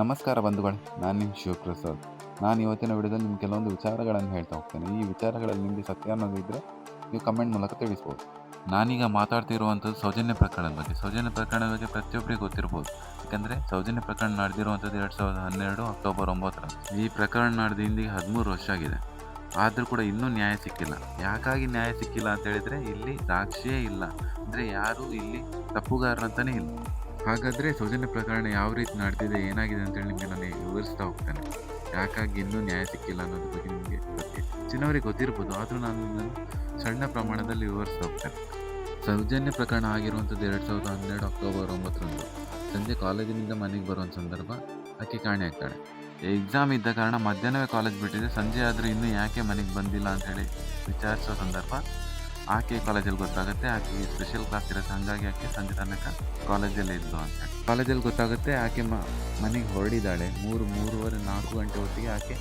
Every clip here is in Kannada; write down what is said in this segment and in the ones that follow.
ನಮಸ್ಕಾರ ಬಂಧುಗಳೇ, ನಾನು ನಿಮ್ಮ ಶಿವಪ್ರಸಾದ್. ನಾನು ಇವತ್ತಿನ ವಿಡಿಯೋದಲ್ಲಿ ನಿಮ್ಗೆ ಕೆಲವೊಂದು ವಿಚಾರಗಳನ್ನು ಹೇಳ್ತಾ ಹೋಗ್ತೇನೆ. ಈ ವಿಚಾರಗಳಲ್ಲಿ ನಿಮಗೆ ಸತ್ಯ ಅನ್ನೋದು ಇದ್ದರೆ ನೀವು ಕಮೆಂಟ್ ಮೂಲಕ ತಿಳಿಸ್ಬೋದು. ನಾನೀಗ ಮಾತಾಡ್ತಿರುವಂಥದ್ದು ಸೌಜನ್ಯ ಪ್ರಕರಣದ ಬಗ್ಗೆ. ಸೌಜನ್ಯ ಪ್ರಕರಣದ ಬಗ್ಗೆ ಪ್ರತಿಯೊಬ್ಬರಿಗೆ ಗೊತ್ತಿರ್ಬೋದು. ಯಾಕಂದರೆ ಸೌಜನ್ಯ ಪ್ರಕರಣ ನಡೆದಿರುವಂಥದ್ದು 2012 ಅಕ್ಟೋಬರ್ 9ರಂದು. ಈ ಪ್ರಕರಣ ನಡೆದು ಇಂದಿಗೆ 13 ವರ್ಷ ಆಗಿದೆ. ಆದರೂ ಕೂಡ ಇನ್ನೂ ನ್ಯಾಯ ಸಿಕ್ಕಿಲ್ಲ. ಯಾಕಾಗಿ ನ್ಯಾಯ ಸಿಕ್ಕಿಲ್ಲ ಅಂತ ಹೇಳಿದರೆ ಇಲ್ಲಿ ಸಾಕ್ಷಿಯೇ ಇಲ್ಲ. ಅಂದರೆ ಯಾರೂ ಇಲ್ಲಿ ತಪ್ಪುಗಾರರಂತಲೇ ಇಲ್ಲ. ಹಾಗಾದರೆ ಸೌಜನ್ಯ ಪ್ರಕರಣ ಯಾವ ರೀತಿ ನಡೆದಿದೆ, ಏನಾಗಿದೆ ಅಂತೇಳಿ ನಿಮಗೆ ನಾನು ವಿವರಿಸ್ತಾ ಹೋಗ್ತೇನೆ. ಯಾಕಾಗಿ ಇನ್ನೂ ನ್ಯಾಯ ಸಿಕ್ಕಿಲ್ಲ ಅನ್ನೋದ್ರ ಬಗ್ಗೆ ನಿಮಗೆ ಹೆಚ್ಚಿನವರಿಗೆ ಗೊತ್ತಿರ್ಬೋದು, ಆದರೂ ನಾನು ಇದನ್ನು ಸಣ್ಣ ಪ್ರಮಾಣದಲ್ಲಿ ವಿವರಿಸ್ತಾ ಹೋಗ್ತೇನೆ. ಸೌಜನ್ಯ ಪ್ರಕರಣ ಆಗಿರುವಂಥದ್ದು 2012 ಅಕ್ಟೋಬರ್ 9ರಂದು ಸಂಜೆ ಕಾಲೇಜಿನಿಂದ ಮನೆಗೆ ಬರುವಂಥ ಸಂದರ್ಭ ಆಕೆ ಕಾಣೆ ಆಗ್ತಾಳೆ. ಎಕ್ಸಾಮ್ ಇದ್ದ ಕಾರಣ ಮಧ್ಯಾಹ್ನವೇ ಕಾಲೇಜ್ ಬಿಟ್ಟಿದೆ. ಸಂಜೆ ಆದರೂ ಇನ್ನೂ ಯಾಕೆ ಮನೆಗೆ ಬಂದಿಲ್ಲ ಅಂತೇಳಿ ವಿಚಾರಿಸೋ ಸಂದರ್ಭ ಆಕೆ ಕಾಲೇಜಲ್ಲಿ ಗೊತ್ತಾಗುತ್ತೆ. ಆಕೆಗೆ ಸ್ಪೆಷಲ್ ಕ್ಲಾಸ್ ಇರುತ್ತೆ, ಹಾಗಾಗಿ ಆಕೆ ಸಂಜೆ ತನಕ ಕಾಲೇಜಲ್ಲೇ ಇದ್ಲು ಅಂತೇಳಿ. ಕಾಲೇಜಲ್ಲಿ ಗೊತ್ತಾಗುತ್ತೆ ಆಕೆ ಮನೆಗೆ ಹೊರಡಿದ್ದಾಳೆ. 3:30 4 ಗಂಟೆ ಹೊತ್ತಿಗೆ ಆಕೆ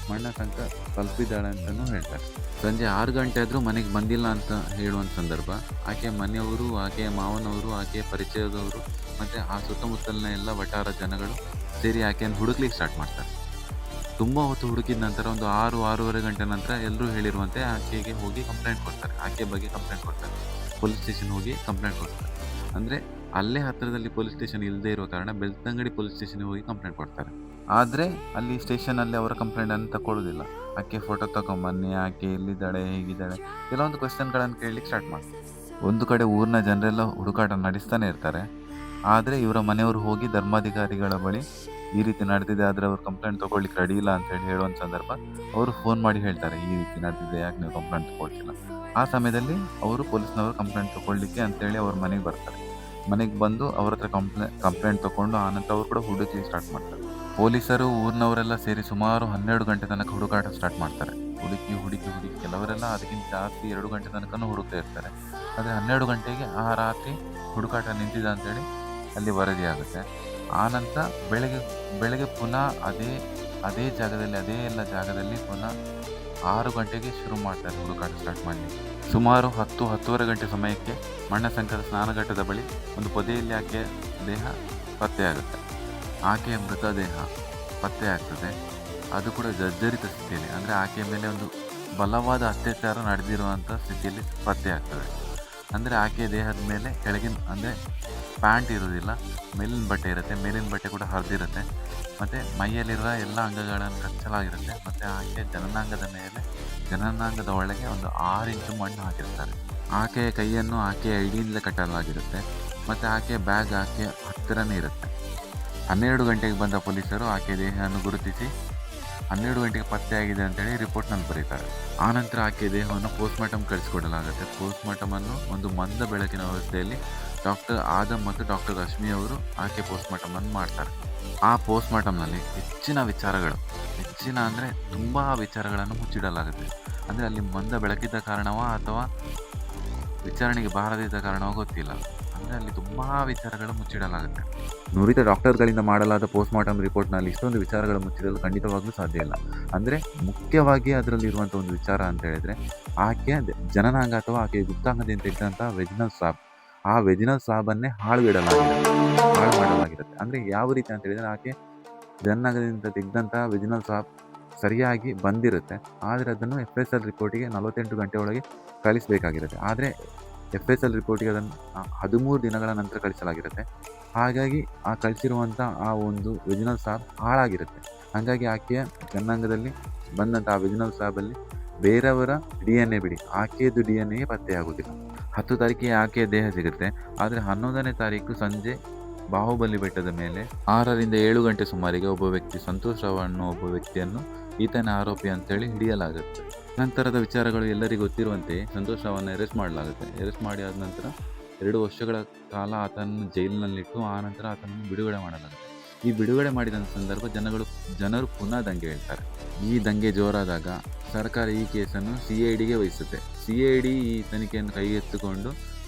ಮಣ್ಣ ತನಕ ತಲುಪಿದ್ದಾಳೆ ಅಂತಲೂ ಹೇಳ್ತಾರೆ. ಸಂಜೆ 6 ಗಂಟೆ ಆದರೂ ಮನೆಗೆ ಬಂದಿಲ್ಲ ಅಂತ ಹೇಳುವಂಥ ಸಂದರ್ಭ ಆಕೆ ಮನೆಯವರು, ಆಕೆಯ ಮಾವನವರು, ಆಕೆಯ ಪರಿಚಯದವರು ಮತ್ತು ಆ ಸುತ್ತಮುತ್ತಲಿನ ಎಲ್ಲ ವಟಾರ ಜನಗಳು ಸೇರಿ ಆಕೆಯನ್ನು ಹುಡುಕ್ಲಿಕ್ಕೆ ಸ್ಟಾರ್ಟ್ ಮಾಡ್ತಾರೆ. ತುಂಬ ಹೊತ್ತು ಹುಡುಕಿದ ನಂತರ ಒಂದು 6-6:30 ಗಂಟೆ ನಂತರ ಎಲ್ಲರೂ ಹೇಳಿರುವಂತೆ ಆಕೆಗೆ ಹೋಗಿ ಕಂಪ್ಲೇಂಟ್ ಕೊಡ್ತಾರೆ. ಆಕೆ ಬಗ್ಗೆ ಕಂಪ್ಲೇಂಟ್ ಕೊಡ್ತಾರೆ. ಪೊಲೀಸ್ ಸ್ಟೇಷನ್ ಹೋಗಿ ಕಂಪ್ಲೇಂಟ್ ಕೊಡ್ತಾರೆ. ಅಂದರೆ ಅಲ್ಲೇ ಹತ್ತಿರದಲ್ಲಿ ಪೊಲೀಸ್ ಸ್ಟೇಷನ್ ಇಲ್ಲದೇ ಇರೋ ಕಾರಣ ಬೆಳ್ತಂಗಡಿ ಪೊಲೀಸ್ ಸ್ಟೇಷನ್ಗೆ ಹೋಗಿ ಕಂಪ್ಲೇಂಟ್ ಕೊಡ್ತಾರೆ. ಆದರೆ ಅಲ್ಲಿ ಸ್ಟೇಷನಲ್ಲಿ ಅವರ ಕಂಪ್ಲೇಂಟನ್ನು ತಗೊಳ್ಳೋದಿಲ್ಲ. ಆಕೆ ಫೋಟೋ ತಗೊಂಬನ್ನಿ, ಆಕೆ ಎಲ್ಲಿದ್ದಾಳೆ, ಹೇಗಿದ್ದಾಳೆ, ಕೆಲವೊಂದು ಕ್ವೆಶ್ಚನ್ಗಳನ್ನು ಕೇಳಲಿಕ್ಕೆ ಸ್ಟಾರ್ಟ್ ಮಾಡ್ತಾರೆ. ಒಂದು ಕಡೆ ಊರಿನ ಜನರೆಲ್ಲ ಹುಡುಕಾಟ ನಡೆಸ್ತಾನೆ ಇರ್ತಾರೆ. ಆದರೆ ಇವರ ಮನೆಯವರು ಹೋಗಿ ಧರ್ಮಾಧಿಕಾರಿಗಳ ಬಳಿ ಈ ರೀತಿ ನಡೆದಿದೆ, ಆದರೆ ಅವ್ರು ಕಂಪ್ಲೇಂಟ್ ತೊಗೊಳ್ಳಿಕ್ಕೆ ರೆಡಿ ಇಲ್ಲ ಅಂತೇಳಿ ಹೇಳುವಂಥ ಸಂದರ್ಭ ಅವರು ಫೋನ್ ಮಾಡಿ ಹೇಳ್ತಾರೆ, ಈ ರೀತಿ ನಡೆದಿದೆ, ಯಾಕೆ ನೀವು ಕಂಪ್ಲೇಂಟ್ ತೊಗೊಳ್ತಿಲ್ಲ. ಆ ಸಮಯದಲ್ಲಿ ಅವರು ಪೊಲೀಸ್ನವರು ಕಂಪ್ಲೇಂಟ್ ತೊಗೊಳ್ಳಿಕ್ಕೆ ಅಂತೇಳಿ ಅವ್ರ ಮನೆಗೆ ಬರ್ತಾರೆ. ಮನೆಗೆ ಬಂದು ಅವ್ರ ಹತ್ರ ಕಂಪ್ಲೇಂಟ್ ತೊಗೊಂಡು ಆನಂತರ ಅವರು ಕೂಡ ಹುಡುಕಿ ಸ್ಟಾರ್ಟ್ ಮಾಡ್ತಾರೆ. ಪೊಲೀಸರು ಊರಿನವರೆಲ್ಲ ಸೇರಿ ಸುಮಾರು 12 ಗಂಟೆ ತನಕ ಹುಡುಕಾಟ ಸ್ಟಾರ್ಟ್ ಮಾಡ್ತಾರೆ. ಹುಡುಕಿ ಕೆಲವರೆಲ್ಲ ಅದಕ್ಕಿಂತ ಜಾಸ್ತಿ 2 ಗಂಟೆ ತನಕ ಹುಡುಕ್ತಾ ಇರ್ತಾರೆ. ಆದರೆ 12 ಗಂಟೆಗೆ ಆ ರಾತ್ರಿ ಹುಡುಕಾಟ ನಿಂತಿದೆ ಅಂತೇಳಿ ಅಲ್ಲಿ ವರದಿ ಆಗುತ್ತೆ. ಆನಂತರ ಬೆಳಗ್ಗೆ ಪುನಃ ಅದೇ ಜಾಗದಲ್ಲಿ, ಅದೇ ಎಲ್ಲ ಜಾಗದಲ್ಲಿ ಪುನಃ 6 ಗಂಟೆಗೆ ಶುರು ಮಾಡ್ತಾರೆ ಹುಡುಕಾಟ ಸ್ಟಾರ್ಟ್ ಮಾಡಲಿಕ್ಕೆ. ಸುಮಾರು 10-10:30 ಗಂಟೆ ಸಮಯಕ್ಕೆ ಮಣ್ಣಸಂಕದ ಸ್ನಾನಘಟ್ಟದ ಬಳಿ ಒಂದು ಪೊದೆಯಲ್ಲಿ ಆಕೆಯ ದೇಹ ಪತ್ತೆಯಾಗುತ್ತೆ. ಆಕೆಯ ಮೃತದೇಹ ಪತ್ತೆ ಆಗ್ತದೆ. ಅದು ಕೂಡ ಜರ್ಜರಿತ ಸ್ಥಿತಿಯಲ್ಲಿ, ಅಂದರೆ ಆಕೆಯ ಮೇಲೆ ಒಂದು ಬಲವಾದ ಅತ್ಯಾಚಾರ ನಡೆದಿರುವಂಥ ಸ್ಥಿತಿಯಲ್ಲಿ ಪತ್ತೆ ಆಗ್ತದೆ. ಅಂದರೆ ಆಕೆಯ ದೇಹದ ಮೇಲೆ ಕೆಳಗಿನ, ಅಂದರೆ ಪ್ಯಾಂಟ್ ಇರೋದಿಲ್ಲ, ಮೇಲಿನ ಬಟ್ಟೆ ಇರುತ್ತೆ. ಮೇಲಿನ ಬಟ್ಟೆ ಕೂಡ ಹರಿದಿರುತ್ತೆ. ಮತ್ತು ಮೈಯಲ್ಲಿರುವ ಎಲ್ಲ ಅಂಗಗಳನ್ನು ಕಚ್ಚಲಾಗಿರುತ್ತೆ. ಮತ್ತು ಆಕೆಯ ಜನನಾಂಗದ ಒಳಗೆ ಒಂದು 6 ಇಂಚು ಮಣ್ಣು ಹಾಕಿರ್ತಾರೆ. ಆಕೆಯ ಕೈಯನ್ನು ಆಕೆಯ ಐಡಿಯಿಂದಲೇ ಕಟ್ಟಲಾಗಿರುತ್ತೆ. ಮತ್ತು ಆಕೆಯ ಬ್ಯಾಗ್ ಆಕೆಯ ಹತ್ತಿರನೇ ಇರುತ್ತೆ. 12 ಗಂಟೆಗೆ ಬಂದ ಪೊಲೀಸರು ಆಕೆಯ ದೇಹವನ್ನು ಗುರುತಿಸಿ 12 ಗಂಟೆಗೆ ಪತ್ತೆಯಾಗಿದೆ ಅಂತೇಳಿ ರಿಪೋರ್ಟ್ನಲ್ಲಿ ಬರೀತಾರೆ. ಆನಂತರ ಆಕೆಯ ದೇಹವನ್ನು ಪೋಸ್ಟ್ಮಾರ್ಟಮ್ ಕಳಿಸಿಕೊಡಲಾಗುತ್ತೆ. ಪೋಸ್ಟ್ಮಾರ್ಟಮ್ ಒಂದು ಮಂದ ಬೆಳಕಿನ ವ್ಯವಸ್ಥೆಯಲ್ಲಿ ಡಾಕ್ಟರ್ ಆದಮ್ ಮತ್ತು ಡಾಕ್ಟರ್ ರಶ್ಮಿ ಅವರು ಆಕೆ ಪೋಸ್ಟ್ಮಾರ್ಟಮನ್ನು ಮಾಡ್ತಾರೆ. ಆ ಪೋಸ್ಟ್ಮಾರ್ಟಮ್ನಲ್ಲಿ ಹೆಚ್ಚಿನ ಅಂದರೆ ತುಂಬ ವಿಚಾರಗಳನ್ನು ಮುಚ್ಚಿಡಲಾಗುತ್ತೆ. ಅಂದರೆ ಅಲ್ಲಿ ಮಂದ ಬೆಳಕಿದ್ದ ಕಾರಣವೋ ಅಥವಾ ವಿಚಾರಣೆಗೆ ಬಾರದಿದ್ದ ಕಾರಣವೋ ಗೊತ್ತಿಲ್ಲ. ಅಂದರೆ ಅಲ್ಲಿ ತುಂಬ ವಿಚಾರಗಳು ಮುಚ್ಚಿಡಲಾಗುತ್ತೆ. ನುರಿತ ಡಾಕ್ಟರ್ಗಳಿಂದ ಮಾಡಲಾದ ಪೋಸ್ಟ್ಮಾರ್ಟಮ್ ರಿಪೋರ್ಟ್ನಲ್ಲಿ ಇಷ್ಟೊಂದು ವಿಚಾರಗಳು ಮುಚ್ಚಿಡಲು ಖಂಡಿತವಾಗ್ಲೂ ಸಾಧ್ಯ ಇಲ್ಲ. ಅಂದರೆ ಮುಖ್ಯವಾಗಿ ಅದರಲ್ಲಿರುವಂಥ ಒಂದು ವಿಚಾರ ಅಂತ ಹೇಳಿದರೆ ಆಕೆಯ ಜನನಾಂಗ ಅಥವಾ ಆಕೆಯ ಗುಪ್ತಾಂಗದಿಂದ ಇದ್ದಂಥ ವೆಜಿನಲ್ ಸ್ವಾಬ್, ಆ ವೆಜಿನಲ್ ಸ್ವಾಬನ್ನೇ ಹಾಳು ಮಾಡಲಾಗಿರುತ್ತೆ. ಅಂದರೆ ಯಾವ ರೀತಿ ಅಂತ ಹೇಳಿದರೆ ಆಕೆ ಜನನಾಂಗದಿಂದ ತೆಗೆದಂಥ ವೆಜಿನಲ್ ಸ್ವಾಬ್ ಸರಿಯಾಗಿ ಬಂದಿರುತ್ತೆ. ಆದರೆ ಅದನ್ನು FSL ರಿಪೋರ್ಟಿಗೆ 48 ಗಂಟೆ ಒಳಗೆ ಕಳಿಸಬೇಕಾಗಿರುತ್ತೆ. ಆದರೆ FSL ರಿಪೋರ್ಟಿಗೆ ಅದನ್ನು 13 ದಿನಗಳ ನಂತರ ಕಳಿಸಲಾಗಿರುತ್ತೆ. ಹಾಗಾಗಿ ಆ ಕಳಿಸಿರುವಂಥ ಆ ಒಂದು ವೆಜಿನಲ್ ಸ್ವಾಬ್ ಹಾಳಾಗಿರುತ್ತೆ. ಹಾಗಾಗಿ ಆಕೆಯ ಜನಾಂಗದಲ್ಲಿ ಬಂದಂಥ ಆ ವೆಜಿನಲ್ ಸ್ವಾಬಲ್ಲಿ ಬೇರೆಯವರ DNA ಬಿಡಿ, ಆಕೆಯದು DNA ಪತ್ತೆಯಾಗುವುದಿಲ್ಲ. 10 ತಾರೀಕಿಗೆ ಆಕೆಯ ದೇಹ ಸಿಗುತ್ತೆ. ಆದರೆ 11ನೇ ತಾರೀಕು ಸಂಜೆ ಬಾಹುಬಲಿ ಬೆಟ್ಟದ ಮೇಲೆ 6ರಿಂದ 7 ಗಂಟೆ ಸುಮಾರಿಗೆ ಒಬ್ಬ ವ್ಯಕ್ತಿ, ಸಂತೋಷ್ ರಾವ್ ಅನ್ನೋ ಒಬ್ಬ ವ್ಯಕ್ತಿಯನ್ನು ಈತನ ಆರೋಪಿ ಅಂತೇಳಿ ಹಿಡಿಯಲಾಗುತ್ತೆ. ನಂತರದ ವಿಚಾರಗಳು ಎಲ್ಲರಿಗೂ ಗೊತ್ತಿರುವಂತೆ ಸಂತೋಷ್ ರಾವನ್ನು ಅರೆಸ್ಟ್ ಮಾಡಲಾಗುತ್ತೆ. ಅರೆಸ್ಟ್ ಮಾಡಿ ಆದ ನಂತರ 2 ವರ್ಷಗಳ ಕಾಲ ಆತನನ್ನು ಜೈಲಿನಲ್ಲಿಟ್ಟು ಆನಂತರ ಆತನನ್ನು ಬಿಡುಗಡೆ ಮಾಡಲಾಗುತ್ತೆ. ಈ ಬಿಡುಗಡೆ ಮಾಡಿದ ಸಂದರ್ಭ ಜನರು ಪುನಃ ದಂಗೆ ಹೇಳ್ತಾರೆ. ಈ ದಂಗೆ ಜೋರಾದಾಗ ಸರ್ಕಾರ ಈ ಕೇಸನ್ನು CIDಗೆ ವಹಿಸುತ್ತೆ. CID ಈ ತನಿಖೆಯನ್ನು ಕೈಗೆತ್ತಿಕೊಂಡು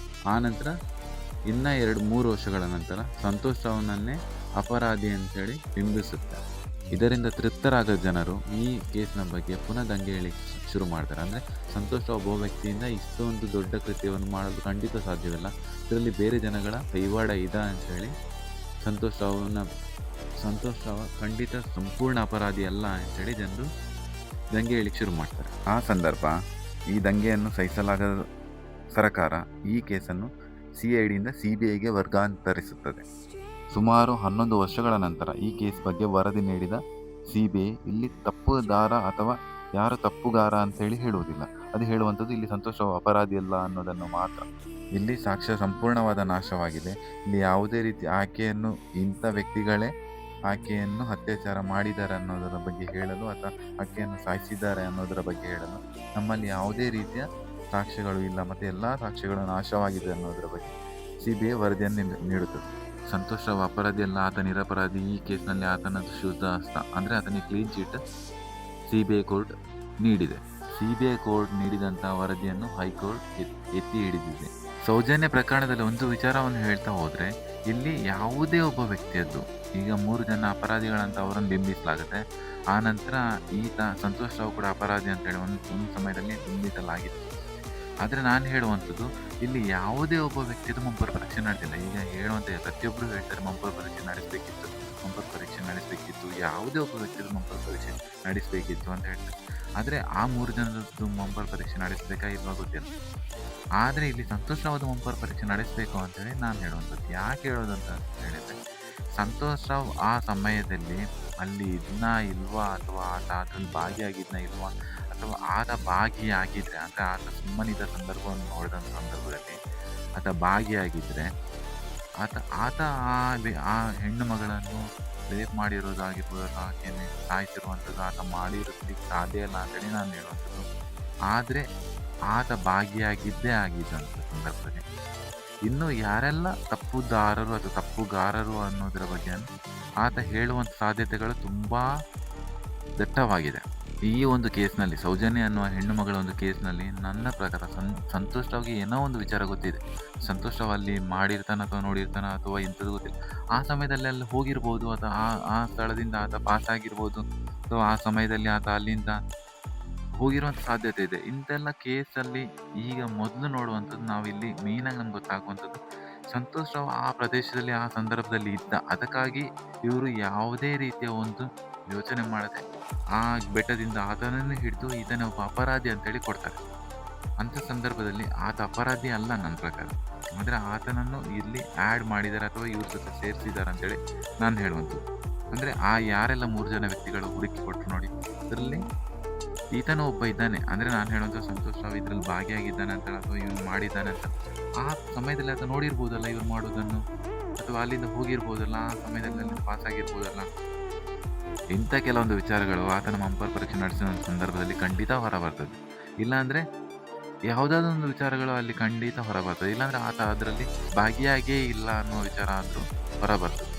ಆನಂತರ ಇನ್ನು 2-3 ವರ್ಷಗಳ ನಂತರ ಸಂತೋಷ್ ರಾವ್ನನ್ನೇ ಅಪರಾಧಿ ಅಂತೇಳಿ ಬಿಂಬಿಸುತ್ತೆ. ಇದರಿಂದ ತೃಪ್ತರಾದ ಜನರು ಈ ಕೇಸ್ನ ಬಗ್ಗೆ ಪುನಃ ದಂಗೆ ಹೇಳಿ ಶುರು ಮಾಡ್ತಾರೆ. ಅಂದರೆ ಸಂತೋಷ್ ರಾವ್ ಒಬ್ಬ ವ್ಯಕ್ತಿಯಿಂದ ಇಷ್ಟೊಂದು ದೊಡ್ಡ ಕೃತ್ಯವನ್ನು ಮಾಡಲು ಖಂಡಿತ ಸಾಧ್ಯವಿಲ್ಲ, ಇದರಲ್ಲಿ ಬೇರೆ ಜನಗಳ ಕೈವಾಡ ಇದೆ ಅಂಥೇಳಿ ಸಂತೋಷ್ ರಾವ್ನ ಸಂತೋಷ್ ರಾವ್ ಖಂಡಿತ ಸಂಪೂರ್ಣ ಅಪರಾಧಿ ಅಲ್ಲ ಅಂತೇಳಿ ಜನರು ದಂಗೆ ಹೇಳಿಕ್ಕೆ ಶುರು ಮಾಡ್ತಾರೆ. ಆ ಸಂದರ್ಭ ಈ ದಂಗೆಯನ್ನು ಸಹಿಸಲಾಗದ ಸರ್ಕಾರ ಈ ಕೇಸನ್ನು CIDಯಿಂದ CBIಗೆ ವರ್ಗಾಂತರಿಸುತ್ತದೆ. ಸುಮಾರು 11 ವರ್ಷಗಳ ನಂತರ ಈ ಕೇಸ್ ಬಗ್ಗೆ ವರದಿ ನೀಡಿದ CBI ಇಲ್ಲಿ ತಪ್ಪುದಾರ ಅಥವಾ ಯಾರು ತಪ್ಪುಗಾರ ಅಂತೇಳಿ ಹೇಳುವುದಿಲ್ಲ. ಅದು ಹೇಳುವಂಥದ್ದು ಇಲ್ಲಿ ಸಂತೋಷ್ ರಾವ್ ಅಪರಾಧಿ ಅಲ್ಲ ಅನ್ನೋದನ್ನು ಮಾತ್ರ. ಇಲ್ಲಿ ಸಾಕ್ಷ್ಯ ಸಂಪೂರ್ಣವಾದ ನಾಶವಾಗಿದೆ. ಇಲ್ಲಿ ಯಾವುದೇ ರೀತಿ ಆಕೆಯನ್ನು ಇಂಥ ವ್ಯಕ್ತಿಗಳೇ ಆಕೆಯನ್ನು ಅತ್ಯಾಚಾರ ಮಾಡಿದ್ದಾರೆ ಅನ್ನೋದರ ಬಗ್ಗೆ ಹೇಳಲು ಅಥವಾ ಆಕೆಯನ್ನು ಸಾಯಿಸಿದ್ದಾರೆ ಅನ್ನೋದರ ಬಗ್ಗೆ ಹೇಳಲು ನಮ್ಮಲ್ಲಿ ಯಾವುದೇ ರೀತಿಯ ಸಾಕ್ಷ್ಯಗಳು ಇಲ್ಲ ಮತ್ತು ಎಲ್ಲ ಸಾಕ್ಷ್ಯಗಳು ನಾಶವಾಗಿದೆ ಅನ್ನೋದರ ಬಗ್ಗೆ CBI ವರದಿಯನ್ನು ನೀಡುತ್ತದೆ. ಸಂತೋಷ್ ರಾವ್ ಅಪರಾಧಿ ಅಲ್ಲ, ಆತ ನಿರಪರಾಧಿ. ಈ ಕೇಸ್ನಲ್ಲಿ ಆತನದ್ದು ಶುದ್ಧ ಹಸ್ತ ಅಂದರೆ ಆತನಿಗೆ ಕ್ಲೀನ್ ಚೀಟ್ CBI ಕೋರ್ಟ್ ನೀಡಿದೆ. CBI ಕೋರ್ಟ್ ನೀಡಿದಂಥ ವರದಿಯನ್ನು ಹೈಕೋರ್ಟ್ ಎತ್ತಿ ಹಿಡಿದಿದೆ. ಸೌಜನ್ಯ ಪ್ರಕರಣದಲ್ಲಿ ಒಂದು ವಿಚಾರವನ್ನು ಹೇಳ್ತಾ ಹೋದರೆ ಇಲ್ಲಿ ಯಾವುದೇ ಒಬ್ಬ ವ್ಯಕ್ತಿಯದ್ದು ಈಗ 3 ಜನ ಅಪರಾಧಿಗಳಂತ ಅವರನ್ನು ಬಿಂಬಿಸಲಾಗುತ್ತೆ. ಆ ನಂತರ ಈತ ಸಂತೋಷ್ ರಾವ್ ಕೂಡ ಅಪರಾಧಿ ಅಂತೇಳಿ ಒಂದು ಸಮಯದಲ್ಲಿ ಬಿಂಬಿಸಲಾಗಿತ್ತು. ಆದರೆ ನಾನು ಹೇಳುವಂಥದ್ದು ಇಲ್ಲಿ ಯಾವುದೇ ಒಬ್ಬ ವ್ಯಕ್ತಿಯದು ಮಂಪರ್ ಪರೀಕ್ಷೆ ನಡೆದಿಲ್ಲ. ಈಗ ಹೇಳುವಂಥ ಪ್ರತಿಯೊಬ್ಬರು ಹೇಳ್ತಾರೆ ಮಂಪರ್ ಪರೀಕ್ಷೆ ನಡೆಸಬೇಕಿತ್ತು, ಯಾವುದೇ ಒಬ್ಬ ವ್ಯಕ್ತಿಯದು ಮಂಪರ್ ಪರೀಕ್ಷೆ ನಡೆಸಬೇಕಿತ್ತು ಅಂತ ಹೇಳ್ತಾರೆ. ಆದರೆ ಆ 3 ಜನರದ್ದು ಮಂಪರ್ ಪರೀಕ್ಷೆ ನಡೆಸಬೇಕಾ ಇಲ್ವಾ ಗೊತ್ತಿಲ್ಲ. ಆದರೆ ಇಲ್ಲಿ ಸಂತೋಷ್ ರಾವ್ ಮಂಪರ್ ಪರೀಕ್ಷೆ ನಡೆಸಬೇಕು ಅಂತೇಳಿ ನಾನು ಹೇಳುವಂಥದ್ದು. ಯಾಕೆ ಹೇಳೋದಂತ ಹೇಳಿದರೆ ಸಂತೋಷ್ ರಾವ್ ಆ ಸಮಯದಲ್ಲಿ ಅಲ್ಲಿ ಇದನ್ನ ಇಲ್ವಾ ಅಥವಾ ಆತ ಅದ್ರಲ್ಲಿ ಭಾಗಿಯಾಗಿದ್ನ ಇಲ್ವಾ ಅಥವಾ ಆತ ಭಾಗಿಯಾಗಿದ್ದರೆ ಅಂದರೆ ಆತ ಸುಮ್ಮನಿದ್ದ ಸಂದರ್ಭವನ್ನು ನೋಡಿದ ಸಂದರ್ಭದಲ್ಲಿ ಆತ ಭಾಗಿಯಾಗಿದ್ದರೆ ಆತ ಆ ಹೆಣ್ಣು ಮಗಳನ್ನು ರೇಪ್ ಮಾಡಿರೋದಾಗಿರ್ಬೋದು, ಆಕೆಯನ್ನು ಸಾಯಿಸಿರುವಂಥದ್ದು ಆತ ಮಾಡಿರೋದಕ್ಕೆ ಸಾಧ್ಯ ಇಲ್ಲ ಅಂತೇಳಿ ನಾನು ಹೇಳುವಂಥದ್ದು. ಆದರೆ ಆತ ಭಾಗಿಯಾಗಿದ್ದೇ ಆಗಿದ್ದಂಥ ಸಂದರ್ಭದಲ್ಲಿ ಇನ್ನು ಯಾರೆಲ್ಲ ತಪ್ಪುದಾರರು ಅಥವಾ ತಪ್ಪುಗಾರರು ಅನ್ನೋದರ ಬಗ್ಗೆ ಆತ ಹೇಳುವಂಥ ಸಾಧ್ಯತೆಗಳು ತುಂಬ ದಟ್ಟವಾಗಿದೆ. ಈ ಒಂದು ಕೇಸ್ನಲ್ಲಿ ಸೌಜನ್ಯ ಅನ್ನುವ ಹೆಣ್ಣು ಮಗಳ ಒಂದು ಕೇಸ್ನಲ್ಲಿ ನನ್ನ ಪ್ರಕಾರ ಸಂತೋಷ್ ರಾವ್ಗೆ ಏನೋ ಒಂದು ವಿಚಾರ ಗೊತ್ತಿದೆ. ಸಂತೋಷ್ ರಾವ್ ಅಲ್ಲಿ ಮಾಡಿರ್ತಾನೆ ಅಥವಾ ನೋಡಿರ್ತಾನೆ ಅಥವಾ ಇಂಥದ್ದು ಗೊತ್ತಿಲ್ಲ. ಆ ಸಮಯದಲ್ಲಿ ಅಲ್ಲಿ ಹೋಗಿರ್ಬೋದು ಅಥವಾ ಆ ಸ್ಥಳದಿಂದ ಆತ ಪಾಸ್ ಆಗಿರ್ಬೋದು ಅಥವಾ ಆ ಸಮಯದಲ್ಲಿ ಆತ ಅಲ್ಲಿಂದ ಹೋಗಿರುವಂಥ ಸಾಧ್ಯತೆ ಇದೆ. ಇಂಥೆಲ್ಲ ಕೇಸಲ್ಲಿ ಈಗ ಮೊದಲು ನೋಡುವಂಥದ್ದು ನಾವಿಲ್ಲಿ ಮೇಯ್ನಾಗಿ ನಮ್ಗೆ ಗೊತ್ತಾಗುವಂಥದ್ದು ಸಂತೋಷ್ ರಾವ್ ಆ ಪ್ರದೇಶದಲ್ಲಿ ಆ ಸಂದರ್ಭದಲ್ಲಿ ಇದ್ದ. ಅದಕ್ಕಾಗಿ ಇವರು ಯಾವುದೇ ರೀತಿಯ ಒಂದು ಯೋಚನೆ ಮಾಡದೆ ಆ ಬೆಟ್ಟದಿಂದ ಆತನನ್ನು ಹಿಡಿದು ಇದನ್ನ ಒಬ್ಬ ಅಪರಾಧಿ ಅಂತೇಳಿ ಕೊಡ್ತಾರೆ. ಅಂಥ ಸಂದರ್ಭದಲ್ಲಿ ಆತ ಅಪರಾಧಿ ಅಲ್ಲ ನನ್ನ ಪ್ರಕಾರ. ಆದರೆ ಆತನನ್ನು ಇಲ್ಲಿ ಆ್ಯಡ್ ಮಾಡಿದ್ದಾರೆ ಅಥವಾ ಇವ್ರ ಜೊತೆ ಸೇರಿಸಿದ್ದಾರೆ ಅಂತೇಳಿ ನಾನು ಹೇಳುವಂಥದ್ದು. ಅಂದರೆ ಯಾರೆಲ್ಲ 3 ಜನ ವ್ಯಕ್ತಿಗಳು ಹುಡುಕಿ ಕೊಟ್ಟರು ನೋಡಿ, ಇದರಲ್ಲಿ ಈತನೂ ಒಬ್ಬ ಇದ್ದಾನೆ. ಅಂದರೆ ನಾನು ಹೇಳುವಂಥ ಸಂತೋಷ್ ರಾವ್ ಇದರಲ್ಲಿ ಭಾಗಿಯಾಗಿದ್ದಾನೆ ಅಂತ ಅಥವಾ ಇವನು ಮಾಡಿದ್ದಾನೆ ಅಂತ ಆ ಸಮಯದಲ್ಲಿ ಆತ ನೋಡಿರ್ಬೋದಲ್ಲ ಇವ್ರು ಮಾಡೋದನ್ನು ಅಥವಾ ಅಲ್ಲಿಂದ ಹೋಗಿರ್ಬೋದಲ್ಲ, ಆ ಸಮಯದಲ್ಲಿ ಅಲ್ಲಿಂದ ಪಾಸ್ ಆಗಿರ್ಬೋದಲ್ಲ. ಇಂಥ ಕೆಲವೊಂದು ವಿಚಾರಗಳು ಆತನ ಮಂಪರ್ ಪರೀಕ್ಷೆ ನಡೆಸಿದ ಸಂದರ್ಭದಲ್ಲಿ ಖಂಡಿತ ಹೊರಬರ್ತದೆ. ಇಲ್ಲಾಂದರೆ ಯಾವುದಾದ್ರೂ ಒಂದು ವಿಚಾರಗಳು ಅಲ್ಲಿ ಖಂಡಿತ ಹೊರಬರ್ತದೆ. ಇಲ್ಲಾಂದರೆ ಆತ ಅದರಲ್ಲಿ ಭಾಗಿಯಾಗೇ ಇಲ್ಲ ಅನ್ನೋ ವಿಚಾರ ಆದರೂ ಹೊರಬರ್ತದೆ.